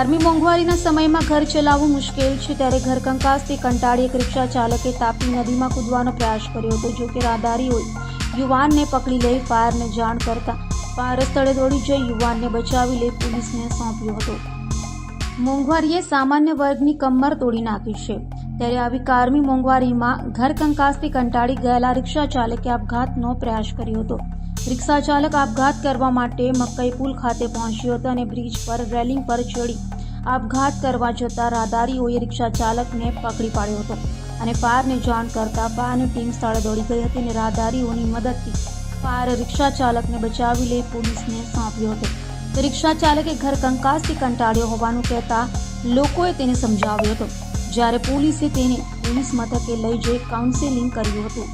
કારમી મોંઘવારીના સમયમાં ઘર ચલાવવું મુશ્કેલ છે, ત્યારે ઘર કંકાસથી કંટાળી એક રિક્ષા ચાલકે તાપી નદીમાં કૂદવાનો પ્રયાસ કર્યો હતો. જો કે રાહદારીઓએ યુવાનને પકડી લઈ ફાયરને જાણ કરતા ફાયર સ્થળે દોડી જઈ યુવાનને બચાવી લઈ પોલીસને સોંપ્યો હતો. મોંઘવારીએ સામાન્ય વર્ગની કમર તોડી નાખી છે, ત્યારે આવી કારમી મોંઘવારીમાં ઘર કંકાસથી કંટાળી ગયેલા રિક્ષા ચાલકે આપઘાતનો પ્રયાસ કર્યો હતો. રિક્ષા ચાલક આપઘાત કરવા માટે મકઈ પુલ ખાતે પહોંચ્યો હતો અને બ્રિજ પર રેલિંગ પર ચડી આપઘાત કરવા જતા રાહદારીઓએ રિક્ષા ચાલકને પકડી પાડ્યો હતો અને ફાયરને જાણ કરતા ફાયરની ટીમ સ્થળે દોડી ગઈ હતી અને રાહદારીઓની મદદથી ફાયર રિક્ષા ચાલકને બચાવી લઈ પોલીસને સોંપ્યો હતો. તો રિક્ષા ચાલકે ઘર કંકાસથી કંટાળ્યો હોવાનું કહેતા લોકોએ તેને સમજાવ્યો હતો, જ્યારે પોલીસે તેને પોલીસ મથકે લઈ જઈ કાઉન્સેલિંગ કર્યું હતું.